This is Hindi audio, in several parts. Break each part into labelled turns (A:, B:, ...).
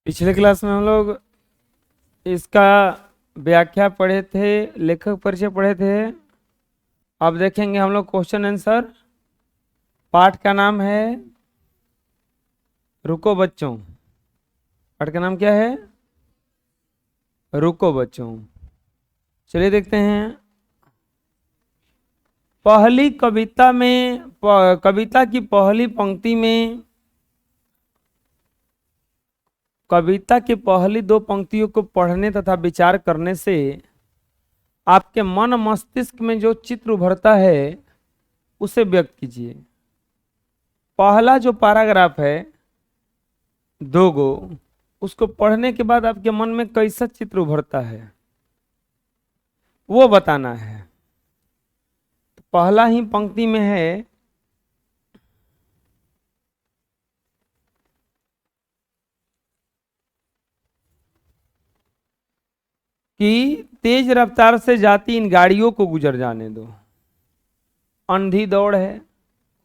A: पिछले क्लास में हम लोग इसका व्याख्या पढ़े थे, लेखक परिचय पढ़े थे। अब देखेंगे हम लोग क्वेश्चन आंसर। पाठ का नाम है रुको बच्चों। पाठ का नाम क्या है? रुको बच्चों। चलिए देखते हैं। पहली कविता में कविता की पहली पंक्ति में कविता की पहली दो पंक्तियों को पढ़ने तथा विचार करने से आपके मन मस्तिष्क में जो चित्र उभरता है उसे व्यक्त कीजिए। पहला जो पैराग्राफ है दो गो, उसको पढ़ने के बाद आपके मन में कैसा चित्र उभरता है वो बताना है। तो पहला ही पंक्ति में है कि तेज रफ्तार से जाती इन गाड़ियों को गुजर जाने दो। अंधी दौड़ है,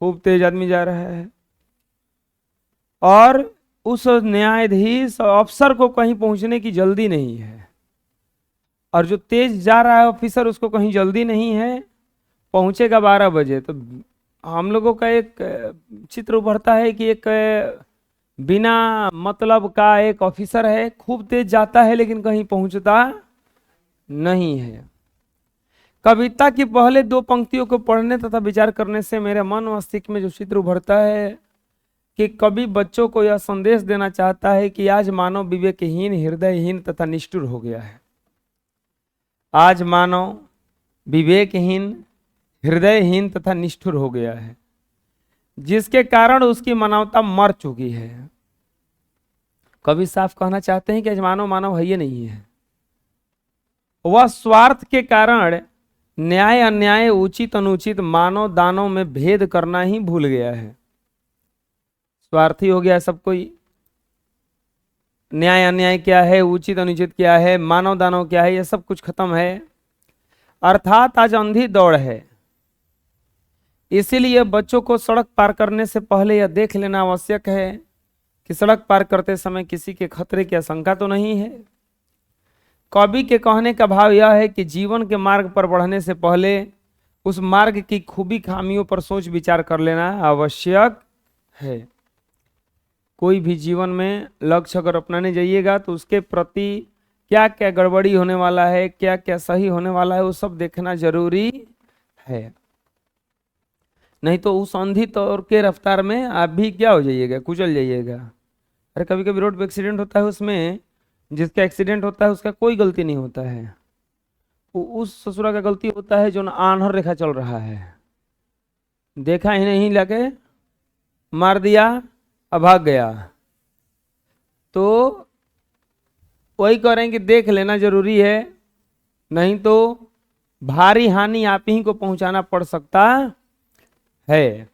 A: खूब तेज आदमी जा रहा है और उस न्यायाधीश अफसर को कहीं पहुंचने की जल्दी नहीं है। और जो तेज जा रहा है ऑफिसर, उसको कहीं जल्दी नहीं है, पहुंचेगा 12 बजे। तो हम लोगों का एक चित्र उभरता है कि एक बिना मतलब का एक ऑफिसर है, खूब तेज जाता है लेकिन कहीं पहुंचता नहीं है। कविता की पहले दो पंक्तियों को पढ़ने तथा विचार करने से मेरे मन मस्तिष्क में जो चित्र उभरता है कि कवि बच्चों को यह संदेश देना चाहता है कि आज मानव विवेकहीन, हृदयहीन तथा निष्ठुर हो गया है। आज मानव विवेकहीन, हृदयहीन तथा निष्ठुर हो गया है, जिसके कारण उसकी मानवता मर चुकी है। कवि साफ कहना चाहते हैं कि आज मानव है ही नहीं है। वह स्वार्थ के कारण न्याय अन्याय, उचित अनुचित, मानव दानव में भेद करना ही भूल गया है। स्वार्थी हो गया सब कोई। न्याय अन्याय क्या है, उचित अनुचित क्या है, मानव दानव क्या है, ये सब कुछ खत्म है। अर्थात आज अंधी दौड़ है। इसीलिए बच्चों को सड़क पार करने से पहले यह देख लेना आवश्यक है कि सड़क पार करते समय किसी के खतरे की आशंका तो नहीं है। कवि के कहने का भाव यह है कि जीवन के मार्ग पर बढ़ने से पहले उस मार्ग की खूबी खामियों पर सोच विचार कर लेना आवश्यक है। कोई भी जीवन में लक्ष्य अगर अपनाने जाइएगा तो उसके प्रति क्या क्या गड़बड़ी होने वाला है, क्या क्या सही होने वाला है, वो सब देखना जरूरी है। नहीं तो उस अंधी तौर के रफ्तार में आप भी क्या हो जाइएगा, कुचल जाइएगा। अरे कभी कभी रोड पे एक्सीडेंट होता है, उसमें जिसका एक्सीडेंट होता है उसका कोई गलती नहीं होता है, वो उस ससुरा का गलती होता है जो आन्हर रेखा चल रहा है, देखा ही नहीं, लगे मार दिया अब भाग गया। तो वही कह रहे हैं कि देख लेना जरूरी है, नहीं तो भारी हानि आप ही को पहुंचाना पड़ सकता है।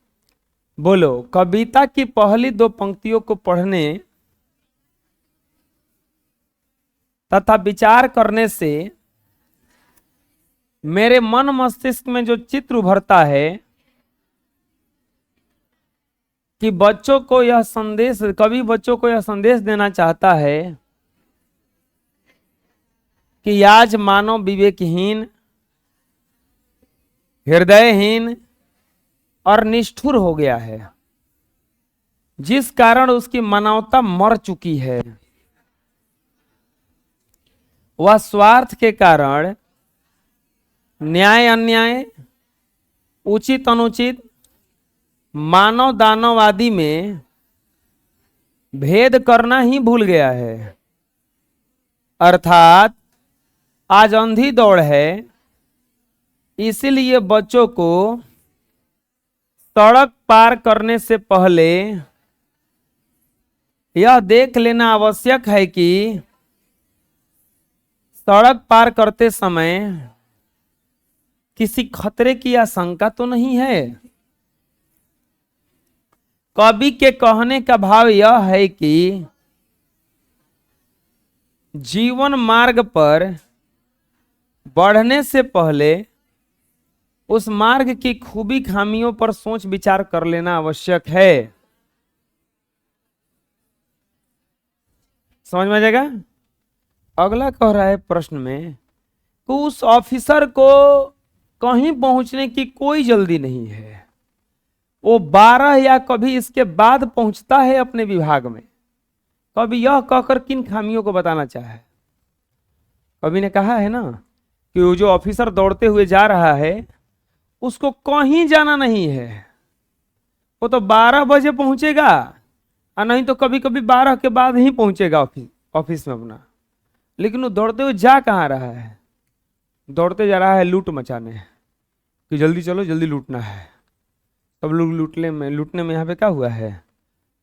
A: बोलो, कविता की पहली दो पंक्तियों को पढ़ने तथा विचार करने से मेरे मन मस्तिष्क में जो चित्र उभरता है कि बच्चों को यह संदेश, कवि बच्चों को यह संदेश देना चाहता है कि आज मानव विवेकहीन, हृदयहीन और निष्ठुर हो गया है, जिस कारण उसकी मानवता मर चुकी है। वह स्वार्थ के कारण न्याय अन्याय, उचित अनुचित, मानव दानव आदि में भेद करना ही भूल गया है। अर्थात आज अंधी दौड़ है। इसीलिए बच्चों को सड़क पार करने से पहले यह देख लेना आवश्यक है कि सड़क पार करते समय किसी खतरे की आशंका तो नहीं है। कवि के कहने का भाव यह है कि जीवन मार्ग पर बढ़ने से पहले उस मार्ग की खूबी खामियों पर सोच विचार कर लेना आवश्यक है। समझ में आ जाएगा। अगला कह रहा है प्रश्न में कि उस ऑफिसर को कहीं पहुंचने की कोई जल्दी नहीं है, वो 12 या कभी इसके बाद पहुंचता है अपने विभाग में। कभी यह कहकर किन खामियों को बताना चाहे। कभी ने कहा है ना कि वो जो ऑफिसर दौड़ते हुए जा रहा है उसको कहीं जाना नहीं है, वो तो 12 बजे पहुंचेगा और नहीं तो कभी कभी 12 के बाद ही पहुंचेगा ऑफिस में अपना। लेकिन वो दौड़ते हुए जा कहाँ रहा है, दौड़ते जा रहा है लूट मचाने, कि जल्दी चलो जल्दी लूटना है। सब लोग लूटने में यहाँ पे क्या हुआ है,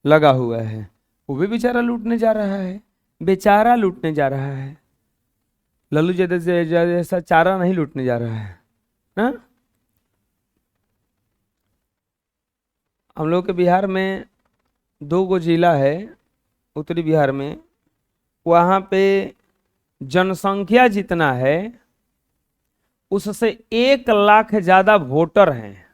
A: लगा हुआ है। वो भी बेचारा लूटने जा रहा है, बेचारा लूटने जा रहा है। लल्लू जैसा चारा नहीं लूटने जा रहा है ना। हम लोग के बिहार में 2 गो जिला है, उत्तरी बिहार में। वहाँ पे जनसंख्या जितना है उससे 1 लाख ज्यादा वोटर हैं।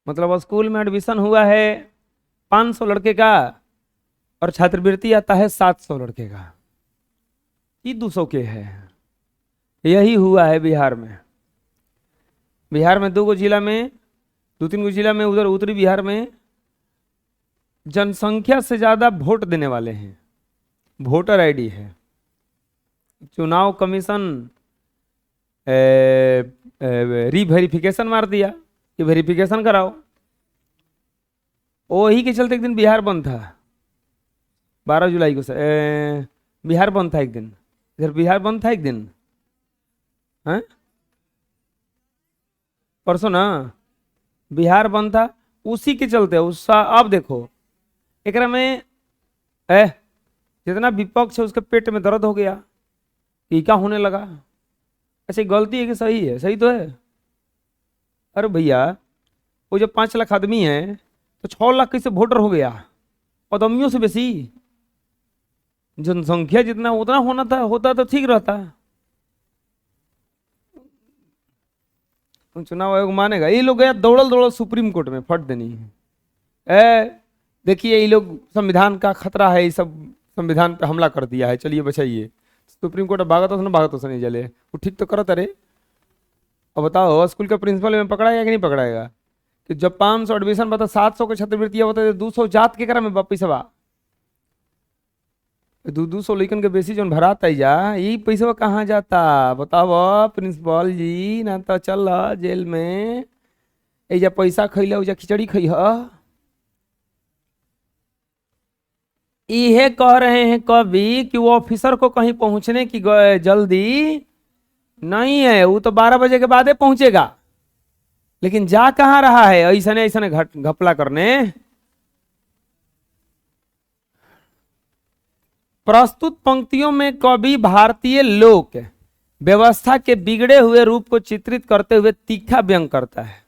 A: मतलब स्कूल में एडमिशन हुआ है 500 लड़के का और छात्रवृत्ति आता है 700 लड़के का, ये 200 के है। यही हुआ है बिहार में। बिहार में 2 गो जिला में, 2-3 गो जिला में, उधर उत्तरी बिहार में जनसंख्या से ज्यादा वोट देने वाले हैं, वोटर आईडी है। चुनाव कमीशन रीवेरिफिकेशन मार दिया कि वेरिफिकेशन कराओ। वही के चलते एक दिन बिहार बंद था, 12 जुलाई को बिहार बंद था एक दिन। इधर बिहार बंद था एक दिन, हैं परसों ना बिहार बंद था। उसी के चलते अब देखो एकरा में जितना विपक्ष है उसके पेट में दर्द हो गया कि क्या होने लगा। अच्छा गलती है कि सही है, सही तो है। अरे भैया वो जब 5 लाख आदमी है तो 6 लाख कैसे वोटर हो गया, आदमियों से बेसी। जनसंख्या जितना उतना होता तो ठीक रहता। चुनाव आयोग मानेगा? ये लोग गया दौड़ल सुप्रीम कोर्ट में फट देनी है। देखिए ये लोग संविधान का खतरा है, ये सब संविधान पे हमला कर दिया है, चलिए बचाइए। सुप्रीम कोर्ट भागत तो नहीं जले, वो ठीक तो करत। अरे अब बताओ स्कूल का प्रिंसिपल में पकड़ाएगा कि नहीं पकड़ाएगा? कि जब 500 एडमिशन बता 700 के छात्रवृत्तियां बता 200 जात के करा में पैसा 200 लेकिन के बेसी जोन भराता जा, यही पैसा कहाँ जाता बताओ प्रिंसिपल जी? ना तो चल जेल में, एजा पैसा खैला उजा खिचड़ी खैह। ये कह रहे हैं कभी कि वो ऑफिसर को कहीं पहुंचने की जल्दी नहीं है, वो तो 12 बजे के बाद पहुंचेगा। लेकिन जा कहाँ रहा है ऐसा घपला करने। प्रस्तुत पंक्तियों में कवि भारतीय लोक व्यवस्था के बिगड़े हुए रूप को चित्रित करते हुए तीखा व्यंग करता है।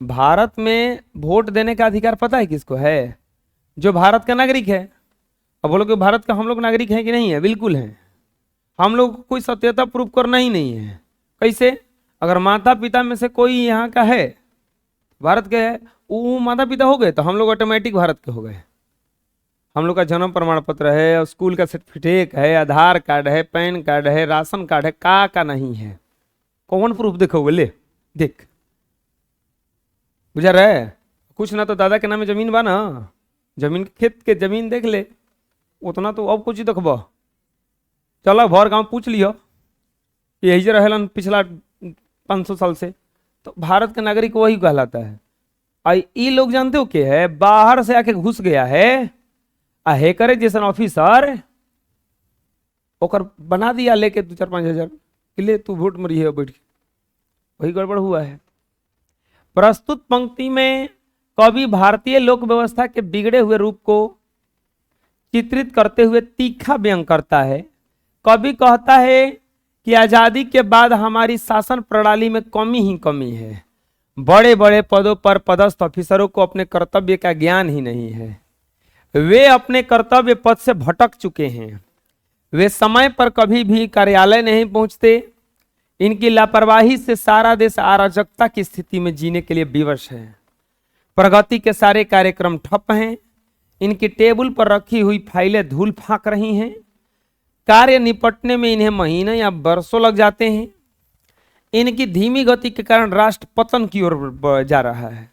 A: भारत में वोट देने का अधिकार पता है किसको है? जो भारत का नागरिक है। अब बोलो कि भारत का हम लोग नागरिक हैं कि नहीं है? बिल्कुल है। हम लोग को कोई सत्यता प्रूफ करना ही नहीं है। कैसे? अगर माता पिता में से कोई यहाँ का है, भारत के है, वो माता पिता हो गए तो हम लोग ऑटोमेटिक भारत के हो गए। हम लोग का जन्म प्रमाण पत्र है, स्कूल का सर्टिफिकेट है, आधार कार्ड है, पैन कार्ड है, राशन कार्ड है, का नहीं है? कौन प्रूफ देखोगे? ले देख, बुझा रहे? कुछ ना तो दादा के नाम में जमीन बा ना, जमीन खेत के जमीन देख ले, उतना तो अब कुछ ही देखब। चलो भर गांव पूछ लियो, यही जे रहलन पिछला 500 साल से, तो भारत का नागरिक वही कहलाता है। ये लोग जानते हो के है? बाहर से आके घुस गया है, हैकर जैसा ऑफिसर ओकर बना दिया लेके 2-4-5 हजार कि ले तू वोट मरी है बैठ के। वही गड़बड़ हुआ है। प्रस्तुत पंक्ति में कवि भारतीय लोक व्यवस्था के बिगड़े हुए रूप को चित्रित करते हुए तीखा व्यंग करता है। कवि कहता है कि आजादी के बाद हमारी शासन प्रणाली में कमी ही कमी है। बड़े बड़े पदों पर पदस्थ ऑफिसरों को अपने कर्तव्य का ज्ञान ही नहीं है। वे अपने कर्तव्य पद से भटक चुके हैं। वे समय पर कभी भी कार्यालय नहीं पहुंचते। इनकी लापरवाही से सारा देश अराजकता की स्थिति में जीने के लिए विवश है। प्रगति के सारे कार्यक्रम ठप हैं। इनकी टेबल पर रखी हुई फाइलें धूल फांक रही हैं। कार्य निपटने में इन्हें महीने या वर्षों लग जाते हैं। इनकी धीमी गति के कारण राष्ट्र पतन की ओर जा रहा है।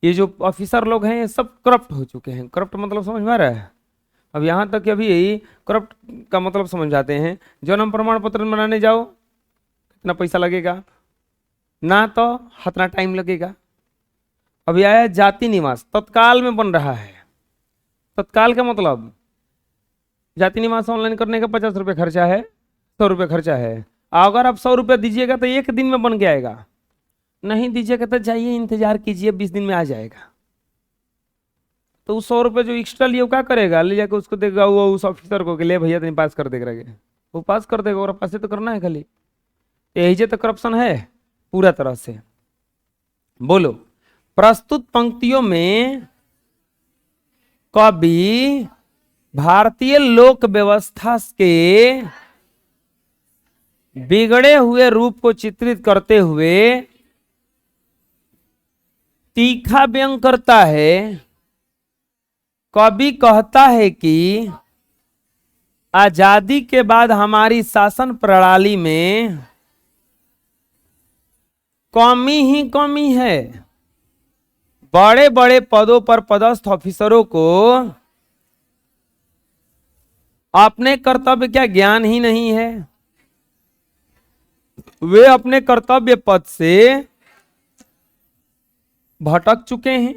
A: ये जो ऑफिसर लोग हैं ये सब करप्ट हो चुके हैं। करप्ट मतलब समझ में आ रहा है? अब यहाँ तक कि अभी करप्ट का मतलब समझ जाते हैं। जन्म प्रमाण पत्र बनाने जाओ कितना पैसा लगेगा, ना तो कितना टाइम लगेगा। अभी आया जाति निवास, तत्काल में बन रहा है। तत्काल का मतलब जाति निवास ऑनलाइन करने का 50 रुपये खर्चा है, 100 रुपये खर्चा है। अगर आप 100 रुपये दीजिएगा तो 1 दिन में बन के आएगा, नहीं दीजिएगा तो जाइए इंतजार कीजिए 20 दिन में आ जाएगा। तो उस 100 रुपये जो एक्स्ट्रा लिए वो क्या करेगा, ले जाकर उसको देगा वो उस ऑफिसर को कि ले भैया तुम पास कर देगा, वो पास कर देगा और पास तो करना है खाली। यही तो करप्शन है पूरा तरह से। बोलो, प्रस्तुत पंक्तियों में कवि भारतीय लोक व्यवस्था के बिगड़े हुए रूप को चित्रित करते हुए तीखा व्यंग करता है। कवि कहता है कि आजादी के बाद हमारी शासन प्रणाली में कमी ही कमी है। बड़े बड़े पदों पर पदस्थ ऑफिसरों को अपने कर्तव्य का ज्ञान ही नहीं है। वे अपने कर्तव्य पद से भटक चुके हैं।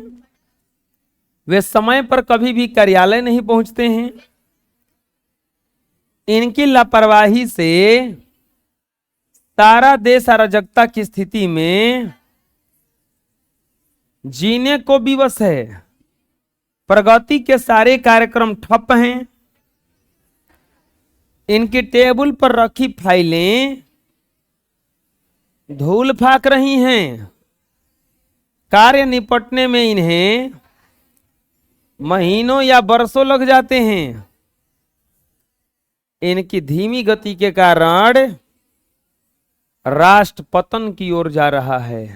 A: वे समय पर कभी भी कार्यालय नहीं पहुंचते हैं। इनकी लापरवाही से सारा देश अराजकता की स्थिति में जीने को विवश है। प्रगति के सारे कार्यक्रम ठप हैं। इनकी टेबल पर रखी फाइलें धूल फाक रही हैं। कार्य निपटने में इन्हें महीनों या वर्षों लग जाते हैं। इनकी धीमी गति के कारण राष्ट्र पतन की ओर जा रहा है।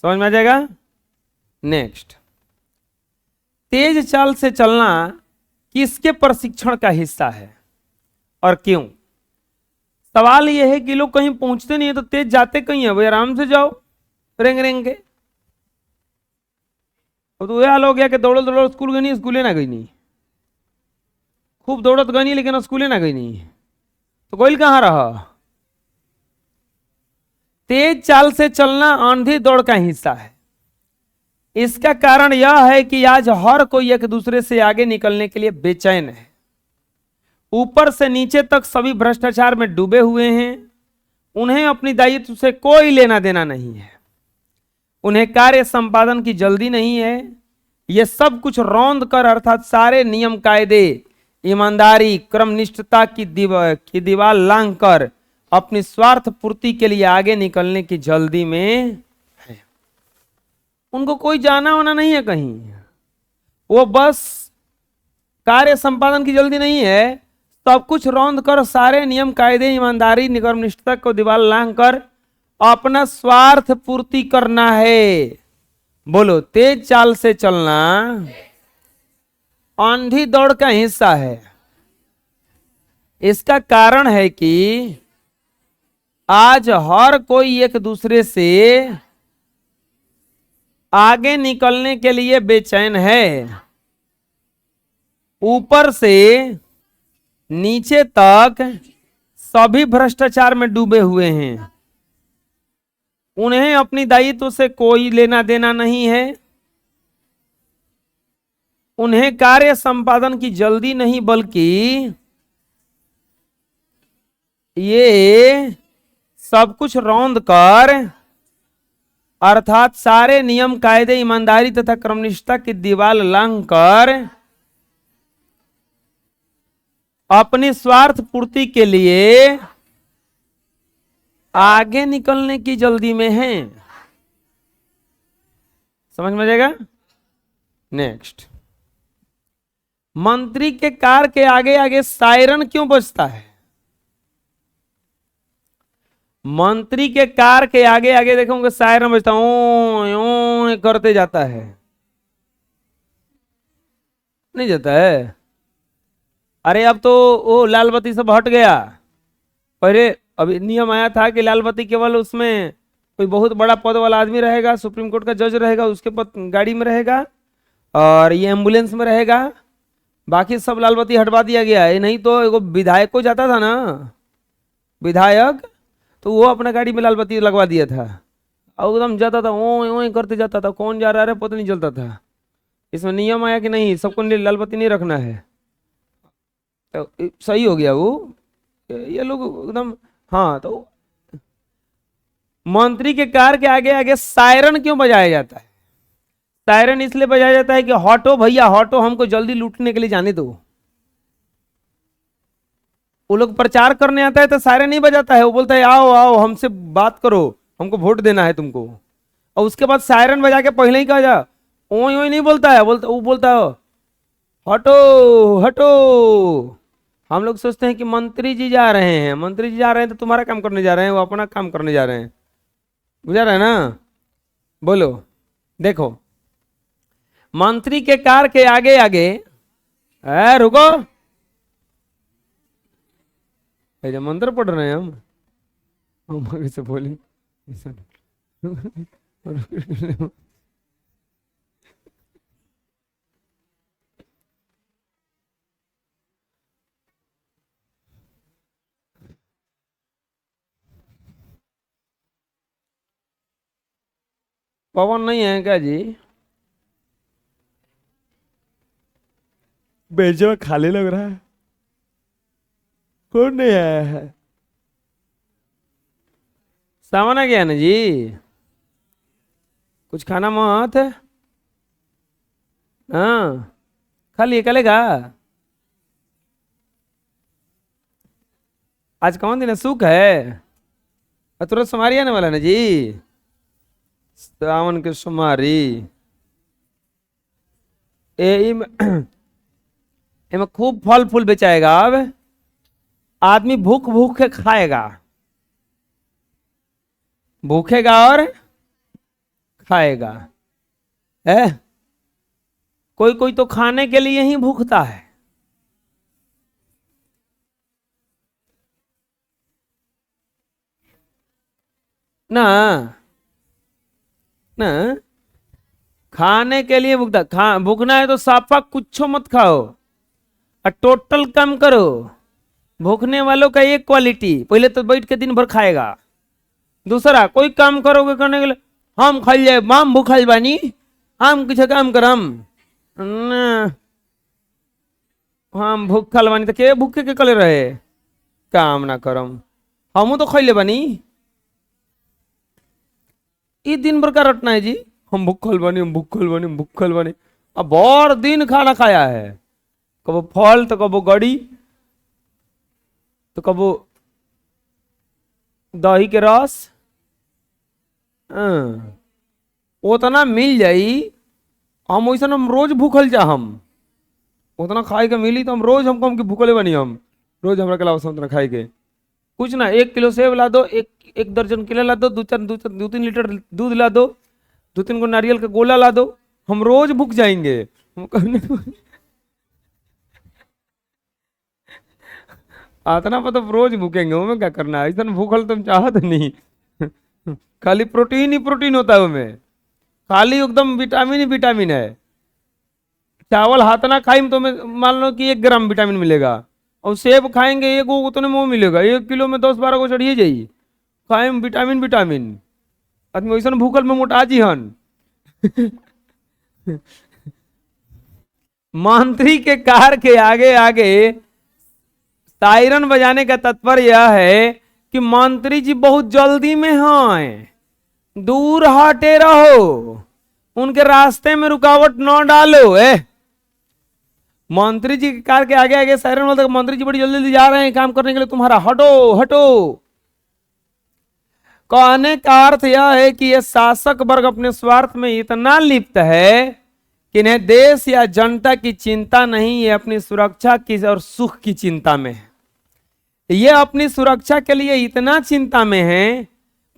A: समझ में आ जाएगा? नेक्स्ट, तेज चाल से चलना किसके प्रशिक्षण का हिस्सा है और क्यों? सवाल यह है कि लोग कहीं पहुंचते नहीं है तो तेज जाते कहीं है? भाई आराम से जाओ रेंग रेंग के। अब तो यह हाल हो गया कि दौड़ो दौड़ो स्कूल गई नहीं, स्कूले ना गई नहीं, खूब दौड़त गई नहीं लेकिन स्कूले ना गई नहीं, तो कोई कहां रहा? तेज चाल से चलना आंधी दौड़ का हिस्सा है। इसका कारण यह है कि आज हर कोई एक दूसरे से आगे निकलने के लिए बेचैन है। ऊपर से नीचे तक सभी भ्रष्टाचार में डूबे हुए हैं। उन्हें अपनी दायित्व से कोई लेना देना नहीं है। उन्हें कार्य संपादन की जल्दी नहीं है। ये सब कुछ रौंद कर अर्थात सारे नियम कायदे, ईमानदारी, क्रमनिष्ठता की दीवार लांघ कर अपनी स्वार्थ पूर्ति के लिए आगे निकलने की जल्दी में है। उनको कोई जाना वाना नहीं है कहीं। वो बस कार्य संपादन की जल्दी नहीं है, सब कुछ रौंद कर सारे नियम कायदे, ईमानदारी, क्रमनिष्ठता को दीवार लांघ कर अपना स्वार्थ पूर्ति करना है। बोलो, तेज चाल से चलना आंधी दौड़ का हिस्सा है। इसका कारण है कि आज हर कोई एक दूसरे से आगे निकलने के लिए बेचैन है। ऊपर से नीचे तक सभी भ्रष्टाचार में डूबे हुए हैं। उन्हें अपनी दायित्व से कोई लेना देना नहीं है। उन्हें कार्य संपादन की जल्दी नहीं, बल्कि ये सब कुछ रौंद कर अर्थात सारे नियम कायदे, ईमानदारी तथा क्रमनिष्ठता की दीवार लांघ कर अपनी स्वार्थ पूर्ति के लिए आगे निकलने की जल्दी में हैं। समझ में आ जाएगा? नेक्स्ट, मंत्री के कार के आगे आगे सायरन क्यों बजता है? मंत्री के कार के आगे आगे देखोगे सायरन बजता ओ करते जाता है, नहीं जाता है। अरे अब तो वो लाल बत्ती सब हट गया। पहले अभी नियम आया था कि लाल बत्ती केवल उसमें कोई बहुत बड़ा पद वाला आदमी रहेगा, सुप्रीम कोर्ट का जज रहेगा, उसके पद गाड़ी में रहेगा और ये एम्बुलेंस में रहेगा, बाकी सब लाल बत्ती हटवा दिया गया है। नहीं तो एगो विधायक को जाता था ना, विधायक, तो वो अपना गाड़ी में लाल बत्ती लगवा दिया था और एकदम जाता था ओ करते जाता था, कौन जा रहा है पता नहीं चलता था। इसमें नियम आया कि नहीं सबको लाल बत्ती नहीं रखना है, तो सही हो गया वो, ये लोग एकदम। हाँ, तो मंत्री के कार के आगे आगे सायरन क्यों बजाया जाता है? सायरन इसलिए बजाया जाता है कि हटो भैया हटो, हमको जल्दी लूटने के लिए जाने दो। वो लोग प्रचार करने आता है तो सायरन नहीं बजाता है, वो बोलता है आओ आओ हमसे बात करो, हमको वोट देना है तुमको। और उसके बाद सायरन बजा के पहले ही कहा जा ओई ओई नहीं बोलता है, वो बोलता है हटो हटो। हम लोग सोचते हैं कि मंत्री जी जा रहे हैं, मंत्री जी जा रहे हैं तो तुम्हारा काम करने जा रहे हैं, वो अपना काम करने जा रहे हैं, बुझा रहा है ना। बोलो, देखो मंत्री के कार के आगे आगे रुको, मंत्र पढ़ रहे हैं हम आगे से बोले पवन नहीं है क्या जी? बेंच में खाली लग रहा है, कौन नहीं आया है? सामान आ गया ना जी, कुछ खाना मत है? हाँ, खाली चलेगा। आज कौन दिन है? सुख है, तुरंत सुमारी आने वाला ना जी, सावन के सुमारी। इनमें खूब फल फूल बेचाएगा। अब आदमी भूख भूख के खाएगा, भूखेगा और खाएगा है। कोई कोई तो खाने के लिए ही भूखता है ना, ना खाने के लिए भूखता। भूखना है तो साफा कुछ मत खाओ और टोटल कम करो। भूखने वालों का एक क्वालिटी, पहले तो बैठ के दिन भर खाएगा, दूसरा कोई काम करोगे करने के लिए हम खाई जाए माम भूखल बानी, हम कुछ काम करम न, हम भूखल बानी तो के भूखे के कले रहे काम ना करम, हम तो खैले बानी। ये दिन भर का रटना है जी, हम भूखल बानी हम भूखल बानी हम भूखल बानी। अब बहुत दिन खाना खाया है, कबो फल तो कबो गड़ी तो कबो दही के रस, उतना मिल जाई हम वैसा हम रोज भूखल जा, हम उतना खाए के मिली तो हम रोज हमको हम भूखले बनी, हम रोज हमारा के उतना खाए के कुछ ना। 1 किलो सेब ला दो, एक दर्जन केला ला दो, 2-3 लीटर दूध ला दो, 2-3 को नारियल का गोला ला दो, हम रोज भूख जाएंगे। हम इतना मतलब रोज भूखेंगे, हमें क्या करना है, इतना भूखल तुम चाहत नहीं। खाली प्रोटीन ही प्रोटीन होता है उसमें, खाली एकदम विटामिन ही विटामिन है। चावल हाथ ना खाई तो मैं मान लो कि 1 ग्राम विटामिन मिलेगा, और सेब खाएंगे एक वो उतने में मिलेगा, 1 किलो में 10-12 को चढ़िए जाइए, खाए विटामिन विटामिन। आदमी वैसा भूखल में मोटा जी हन। मंत्री के कार के आगे आगे सायरन बजाने का तात्पर्य यह है कि मंत्री जी बहुत जल्दी में हैं, दूर हटे रहो, उनके रास्ते में रुकावट न डालो। मंत्री जी की कार के आगे आगे सायरन बोलते मंत्री जी बड़ी जल्दी जल्दी जा रहे हैं काम करने के लिए, तुम्हारा हटो हटो। कहने का अर्थ यह है कि यह शासक वर्ग अपने स्वार्थ में इतना लिप्त है कि इन्हें देश या जनता की चिंता नहीं है, अपनी सुरक्षा की और सुख की चिंता में है। ये अपनी सुरक्षा के लिए इतना चिंता में हैं,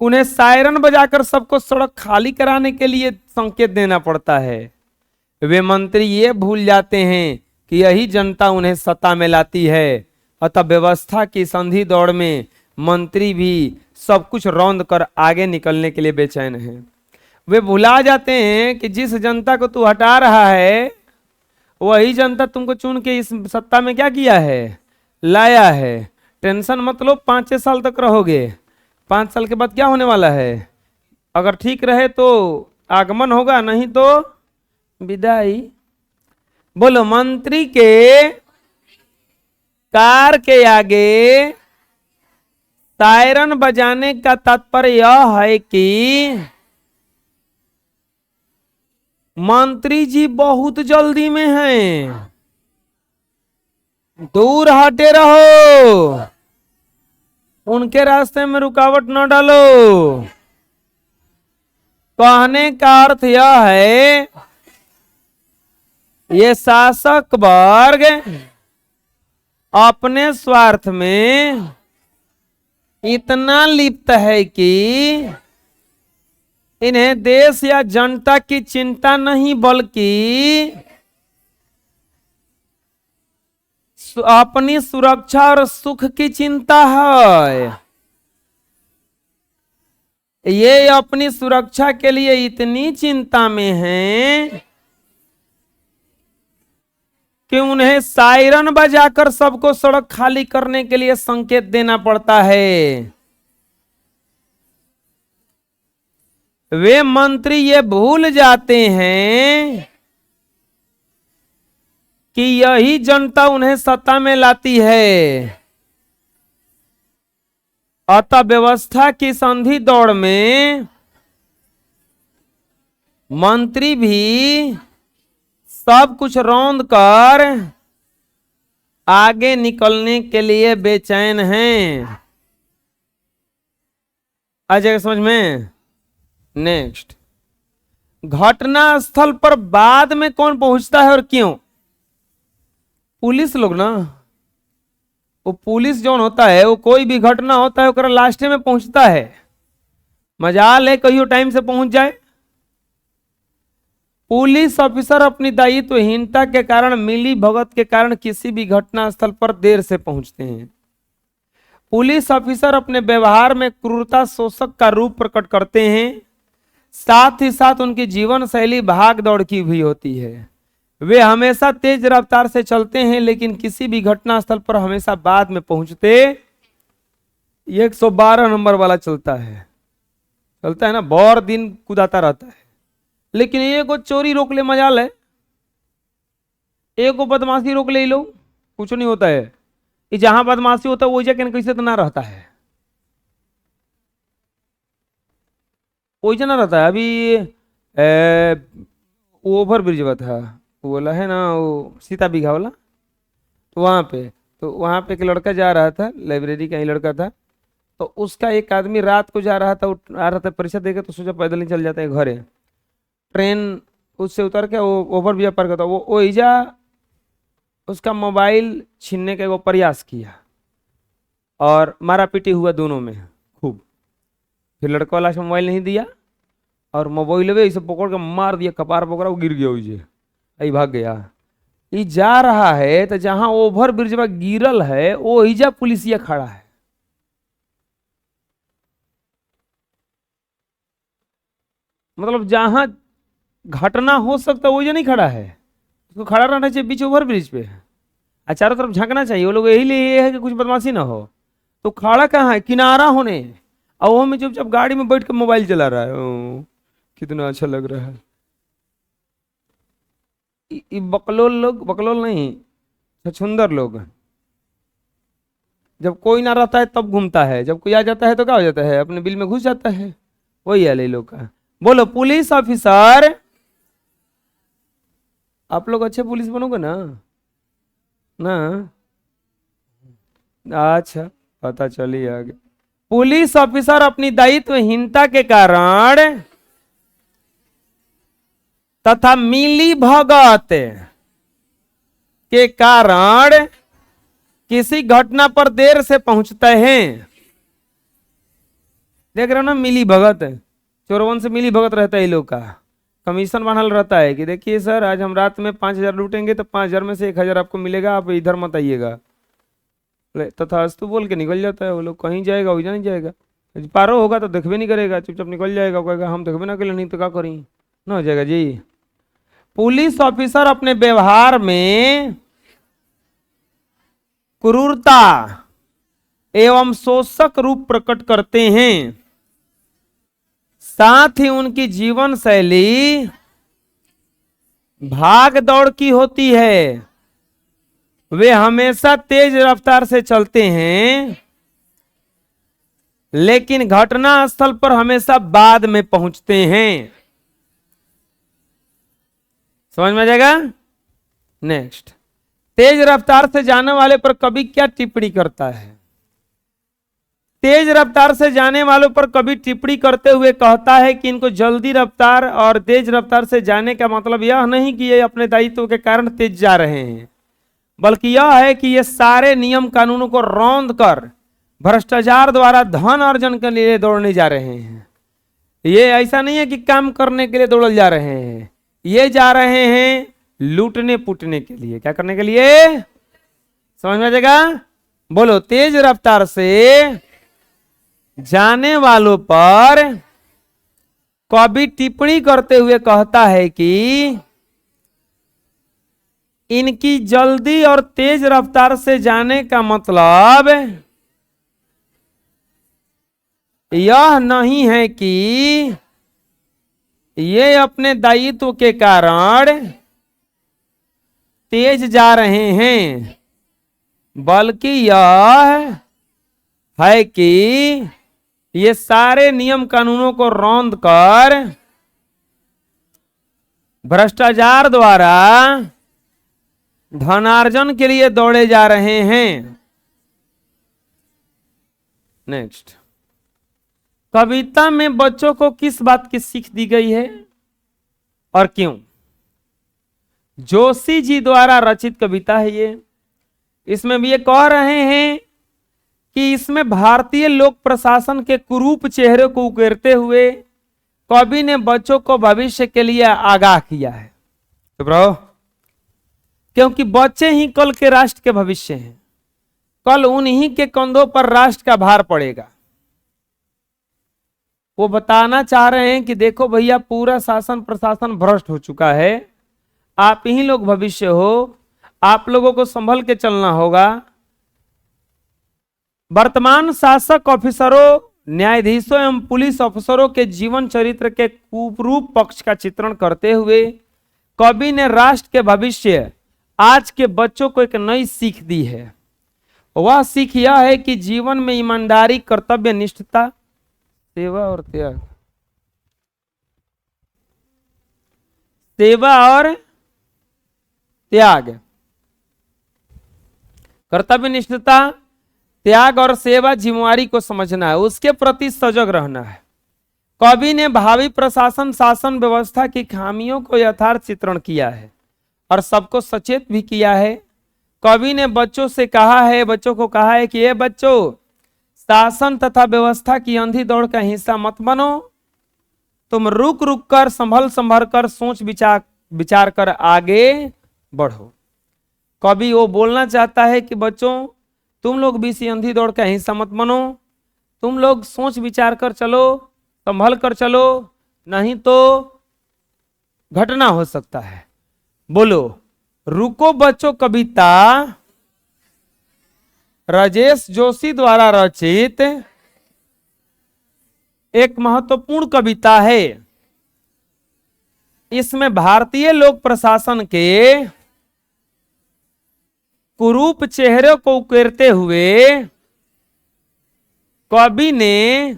A: उन्हें सायरन बजाकर सबको सड़क खाली कराने के लिए संकेत देना पड़ता है। वे मंत्री ये भूल जाते हैं कि यही जनता उन्हें सत्ता में लाती है। अतः व्यवस्था की संधि दौड़ में मंत्री भी सब कुछ रौंद कर आगे निकलने के लिए बेचैन हैं। वे भुला जाते हैं कि जिस जनता को तू हटा रहा है वही जनता तुमको चुन के इस सत्ता में क्या किया है, लाया है। टेंशन मत लो, 5-6 साल तक रहोगे। 5 साल के बाद क्या होने वाला है? अगर ठीक रहे तो आगमन होगा, नहीं तो विदाई। बोलो, मंत्री के कार के आगे सायरन बजाने का तात्पर्य यह है कि मंत्री जी बहुत जल्दी में हैं, दूर हटे रहो, उनके रास्ते में रुकावट न डालो। कहने का अर्थ यह है, ये शासक वर्ग अपने स्वार्थ में इतना लिप्त है कि इन्हें देश या जनता की चिंता नहीं, बल्कि अपनी सुरक्षा और सुख की चिंता है। ये अपनी सुरक्षा के लिए इतनी चिंता में हैं कि उन्हें सायरन बजाकर सबको सड़क खाली करने के लिए संकेत देना पड़ता है। वे मंत्री ये भूल जाते हैं कि यही जनता उन्हें सत्ता में लाती है। अतः व्यवस्था की संधि दौड़ में मंत्री भी सब कुछ रौंद कर आगे निकलने के लिए बेचैन हैं। आ जाएगा समझ में? नेक्स्ट, घटना स्थल पर बाद में कौन पहुंचता है और क्यों? पुलिस लोग ना। वो पुलिस जो होता है, वो कोई भी घटना होता है वो लास्ट में पहुंचता है। मजाल है कहियो टाइम से पहुंच जाए। पुलिस ऑफिसर अपनी दायित्वहीनता के कारण, मिली भगत के कारण किसी भी घटना स्थल पर देर से पहुंचते हैं। पुलिस ऑफिसर अपने व्यवहार में क्रूरता, शोषक का रूप प्रकट करते हैं। साथ ही साथ उनकी जीवन शैली भाग दौड़ की हुई होती है। वे हमेशा तेज रफ्तार से चलते हैं, लेकिन किसी भी घटना स्थल पर हमेशा बाद में पहुंचते। 112 नंबर वाला चलता है ना, बहुत दिन कुदाता रहता है, लेकिन एक को चोरी रोक ले मजाल है, एक को बदमाशी रोक ले लो, कुछ नहीं होता है। जहां बदमाशी होता है वो जगह कैसे तो ना रहता है, वही जना रहता है। अभी ओवर ब्रिज हुआ था, वो बोला है ना, वो सीता बीघा वाला, तो वहाँ पे एक लड़का जा रहा था, लाइब्रेरी का ही लड़का था। तो उसका एक आदमी रात को जा रहा था, आ रहा था परीक्षा देकर, तो सोचा पैदल ही चल जाता है घर। ट्रेन उससे उतर के वो ओवर ब्रिज पर था, वो ईजा उसका मोबाइल छीनने का वो प्रयास किया और मारा पीटी हुआ दोनों में खूब। फिर लड़का वाला मोबाइल नहीं दिया और मोबाइल वे इसे पकड़ के मार दिया, कपार पकड़ा, वो गिर गया, उसे आई भाग गया। ये जा रहा है तो जहां ओवर ब्रिज पर गिरल है वो ईजा पुलिसिया खड़ा है। मतलब जहां घटना हो सकता है वो नहीं खड़ा है, उसको खड़ा रहना चाहिए बीच ओवर ब्रिज पे, और चारों तरफ झांकना चाहिए। वो लोग यही लिए है कि कुछ बदमाशी ना हो, तो खड़ा कहाँ है? किनारा होने, और वो में जब गाड़ी में बैठ के मोबाइल चला रहा है। कितना अच्छा लग रहा है। बकलोल लोग, बकलोल नहीं, छछुंदर लोग, जब कोई ना रहता है तब घूमता है, जब कोई आ जाता है तो क्या हो जाता है, अपने बिल में घुस जाता है। वही है लोग का। बोलो, पुलिस ऑफिसर, आप लोग अच्छे पुलिस बनोगे ना? अच्छा, पता चली आगे। पुलिस ऑफिसर अपनी दायित्वहीनता के कारण तथा मिली भगत के कारण किसी घटना पर देर से पहुंचते हैं। देख रहे हो ना, मिली भगत, चोरवन से मिली भगत रहता है ये लोग का, कमीशन बनल रहता है कि देखिए सर आज हम रात में 5,000 लूटेंगे तो 5,000 में से 1,000 आपको मिलेगा, आप इधर मत आइएगा। तथास्तु बोल के निकल जाता है वो लोग, कहीं जाएगा वही नहीं जाएगा, पारो होगा तो देखबे नहीं करेगा, चुपचाप निकल जाएगा, कहेगा हम देखबे ना करें, नहीं तो क्या करें, ना हो जाएगा जी। पुलिस ऑफिसर अपने व्यवहार में क्रूरता एवं शोषक रूप प्रकट करते हैं, साथ ही उनकी जीवन शैली भाग दौड़ की होती है। वे हमेशा तेज रफ्तार से चलते हैं लेकिन घटना स्थल पर हमेशा बाद में पहुंचते हैं। समझ में आ जाएगा। नेक्स्ट, तेज रफ्तार से जाने वाले पर कवि क्या टिप्पणी करता है। तेज रफ्तार से जाने वालों पर कवि टिप्पणी करते हुए कहता है कि इनको जल्दी रफ्तार और तेज रफ्तार से जाने का मतलब यह नहीं कि ये अपने दायित्व के कारण तेज जा रहे हैं, बल्कि यह है कि ये सारे नियम कानूनों को रौंद कर भ्रष्टाचार द्वारा धन अर्जन के लिए दौड़ने जा रहे हैं। ये ऐसा नहीं है कि काम करने के लिए दौड़ जा रहे हैं, ये जा रहे हैं लूटने पुटने के लिए। क्या करने के लिए, समझ में आ जाएगा। बोलो, तेज रफ्तार से जाने वालों पर कवि टिप्पणी करते हुए कहता है कि इनकी जल्दी और तेज रफ्तार से जाने का मतलब यह नहीं है कि ये अपने दायित्व के कारण तेज जा रहे हैं, बल्कि यह है कि ये सारे नियम कानूनों को रौंद कर भ्रष्टाचार द्वारा धनार्जन के लिए दौड़े जा रहे हैं। नेक्स्ट, कविता में बच्चों को किस बात की सीख दी गई है और क्यों। जोशी जी द्वारा रचित कविता है ये। इसमें भी ये कह रहे हैं कि इसमें भारतीय लोक प्रशासन के कुरूप चेहरे को उकेरते हुए कवि ने बच्चों को भविष्य के लिए आगाह किया है। तो ब्रो, क्योंकि बच्चे ही कल के राष्ट्र के भविष्य हैं, कल उन्हीं के कंधों पर राष्ट्र का भार पड़ेगा। वो बताना चाह रहे हैं कि देखो भैया, पूरा शासन प्रशासन भ्रष्ट हो चुका है, आप ही लोग भविष्य हो, आप लोगों को संभल के चलना होगा। वर्तमान शासक ऑफिसरों, न्यायाधीशों एवं पुलिस अफसरों के जीवन चरित्र के कुरूप पक्ष का चित्रण करते हुए कवि ने राष्ट्र के भविष्य आज के बच्चों को एक नई सीख दी है। वह सीख यह है कि जीवन में ईमानदारी, कर्तव्य निष्ठता, सेवा और त्याग, सेवा और त्याग, कर्तव्य निष्ठता, त्याग और सेवा, जिम्मेवारी को समझना है, उसके प्रति सजग रहना है। कवि ने भावी प्रशासन शासन व्यवस्था की खामियों को यथार्थ चित्रण किया है और सबको सचेत भी किया है। कवि ने बच्चों से कहा है, बच्चों को कहा है कि ये बच्चों, शासन तथा व्यवस्था की अंधी दौड़ का हिस्सा मत बनो, तुम रुक रुक कर, संभल संभल कर, सोच विचार कर आगे बढ़ो। कवि वो बोलना चाहता है कि बच्चों, तुम लोग भी इसी अंधी दौड़ का हिस्सा मत बनो, तुम लोग सोच विचार कर चलो, संभल कर चलो, नहीं तो घटना हो सकता है। बोलो, रुको बच्चों कविता राजेश जोशी द्वारा रचित एक महत्वपूर्ण कविता है। इसमें भारतीय लोक प्रशासन के कुरूप चेहरे को उकेरते हुए कवि ने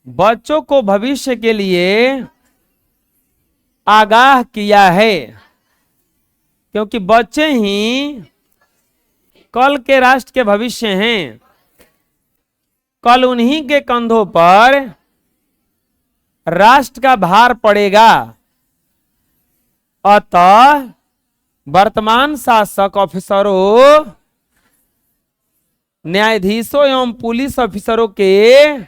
A: बच्चों को भविष्य के लिए आगाह किया है, क्योंकि बच्चे ही कल के राष्ट्र के भविष्य हैं, कल उन्हीं के कंधों पर राष्ट्र का भार पड़ेगा। अतः वर्तमान शासक ऑफिसरों, न्यायाधीशों एवं पुलिस ऑफिसरों के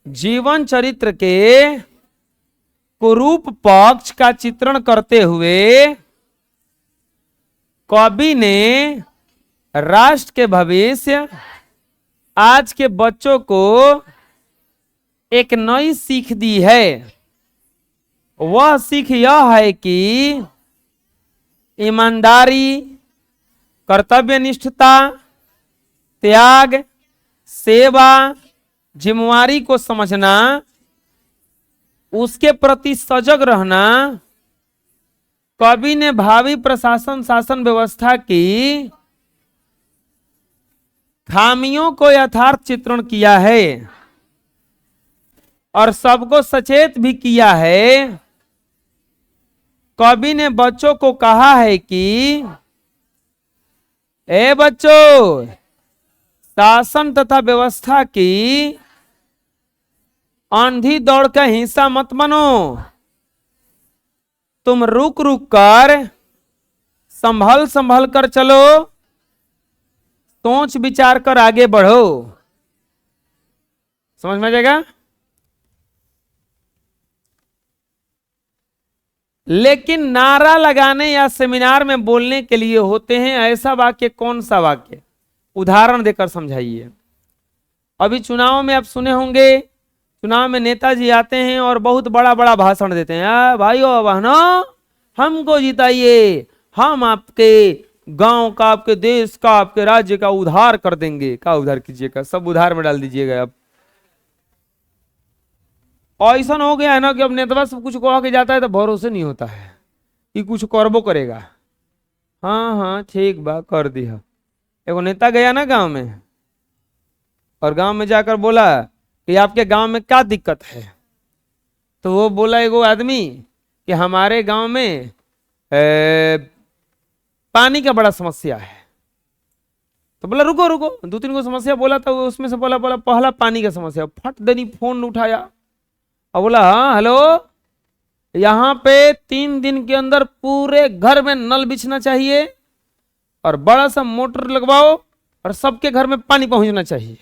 A: जीवन चरित्र के कुरूप पक्ष का चित्रण करते हुए कवि ने राष्ट्र के भविष्य आज के बच्चों को एक नई सीख दी है। वह सीख यह है कि ईमानदारी, कर्तव्यनिष्ठता, त्याग, सेवा, जिम्मेवारी को समझना, उसके प्रति सजग रहना कवि ने भावी प्रशासन शासन व्यवस्था की खामियों को यथार्थ चित्रण किया है और सबको सचेत भी किया है। कवि ने बच्चों को कहा है कि ए बच्चों, शासन तथा व्यवस्था की आंधी दौड़ का हिस्सा मत बनो। तुम रुक रुक कर, संभल संभल कर चलो, सोच विचार कर आगे बढ़ो। समझ में आ जाएगा? लेकिन नारा लगाने या सेमिनार में बोलने के लिए होते हैं ऐसा वाक्य। कौन सा वाक्य? उदाहरण देकर समझाइए। अभी चुनाव में आप सुने होंगे, चुनाव में नेताजी आते हैं और बहुत बड़ा बड़ा भाषण देते हैं। भाइयों बहनों, हमको जिताइए, हम आपके गांव का, आपके देश का, आपके राज्य का उद्धार कर देंगे। क्या उद्धार कीजिएगा? सब उधार में डाल दीजिएगा। अब ऐसा हो गया है ना कि अब नेता सब कुछ कह के जाता है तो भरोसे नहीं होता है कि कुछ करबो करेगा। हाँ हाँ ठीक बा, कर दिया। एगो नेता गया ना गांव में, और गांव में जाकर बोला कि आपके गांव में क्या दिक्कत है। तो वो बोला एगो आदमी कि हमारे गांव में पानी का बड़ा समस्या है। तो बोला रुको रुको, दो तीन को समस्या बोला, तो उसमें से बोला पहला पानी का समस्या। फट देनी फोन उठाया और बोला हाँ हेलो, यहाँ पे 3 दिन के अंदर पूरे घर में नल बिछना चाहिए और बड़ा सा मोटर लगवाओ और सबके घर में पानी पहुंचना चाहिए।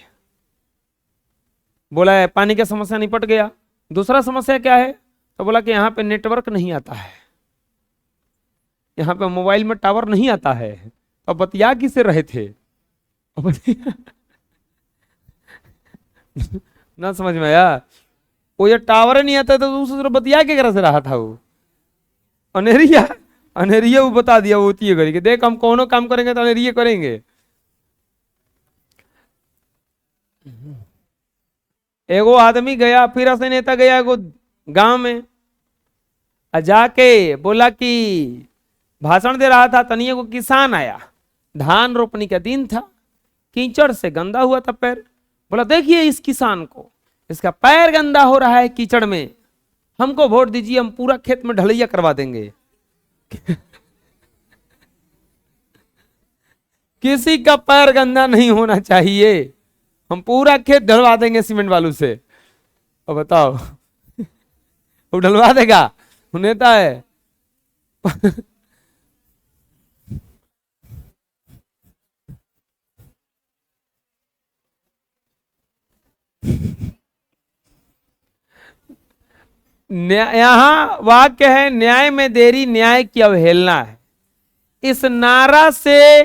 A: बोला है पानी का समस्या निपट गया। दूसरा समस्या क्या है? तो बोला कि यहाँ पे नेटवर्क नहीं आता है, यहाँ पे मोबाइल में टावर नहीं आता है। तो बतिया किसे रहे थे? ना समझ में आया? वो ये टावर नहीं आता तो दूसरे बतिया के तरह से रहा था। वो अनेरिया अनेरिया वो बता दिया, वो होती है घड़ी कि देख हम कोनो काम करेंगे तो अनेरिया करेंगे। एगो आदमी गया, फिर ऐसे नेता गया एगो गांव में, जाके बोला कि भाषण दे रहा था। तनिए को किसान आया, धान रोपने का दिन था, कीचड़ से गंदा हुआ था पैर। बोला देखिए इस किसान को, इसका पैर गंदा हो रहा है कीचड़ में, हमको वोट दीजिए, हम पूरा खेत में ढलैया करवा देंगे। किसी का पैर गंदा नहीं होना चाहिए, हम पूरा खेत ढलवा देंगे सीमेंट बालू से। और बताओ वो ढलवा देगा? वो नेता है। यहां वाक्य है न्याय में देरी न्याय की अवहेलना है। इस नारा से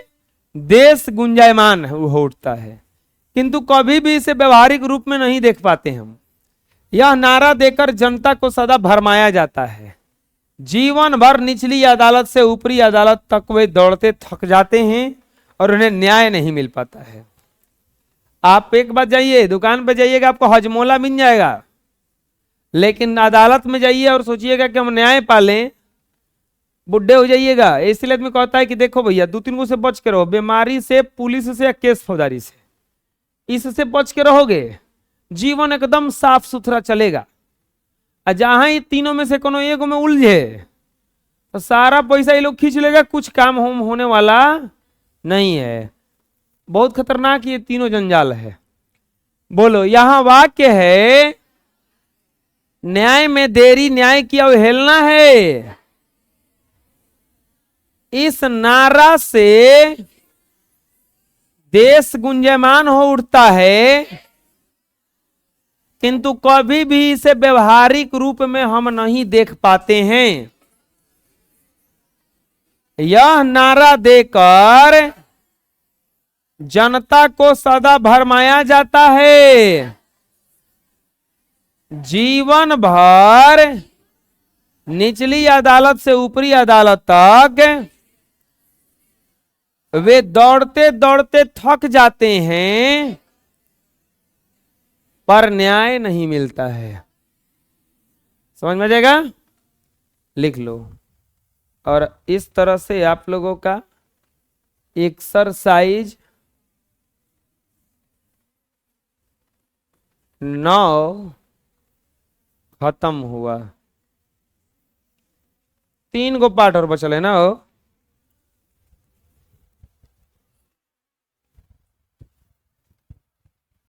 A: देश गुंजायमान हो उठता है, किंतु कभी भी इसे व्यवहारिक रूप में नहीं देख पाते हम। यह नारा देकर जनता को सदा भरमाया जाता है। जीवन भर निचली अदालत से ऊपरी अदालत तक वे दौड़ते थक जाते हैं और उन्हें न्याय नहीं मिल पाता है। आप एक बार जाइए, दुकान पे जाइएगा, आपको हजमोला मिल जाएगा, लेकिन अदालत में जाइए और सोचिएगा कि हम न्याय पालें, बुढ़े हो जाइएगा। इसलिए आदमी कहता है कि देखो भैया 2-3 को से बच के रहो, बीमारी से, पुलिस से या केस फौजदारी से, इससे बच के रहोगे, जीवन एकदम साफ सुथरा चलेगा। जहां ही तीनों में से कोनो एक में उलझे तो सारा पैसा ये लोग खींच लेगा, कुछ काम होने वाला नहीं है। बहुत खतरनाक ये तीनों जंजाल है। बोलो, यहां वाक्य है न्याय में देरी न्याय की अवहेलना है। इस नारा से देश गुंजयमान हो उठता है, किंतु कभी भी इसे व्यवहारिक रूप में हम नहीं देख पाते हैं। यह नारा देकर जनता को सदा भरमाया जाता है। जीवन भर निचली अदालत से ऊपरी अदालत तक वे दौड़ते दौड़ते थक जाते हैं, पर न्याय नहीं मिलता है। समझ में आ जाएगा? लिख लो। और इस तरह से आप लोगों का एक्सरसाइज 9 खत्म हुआ। 3 गो पार्ट और बचल है ना।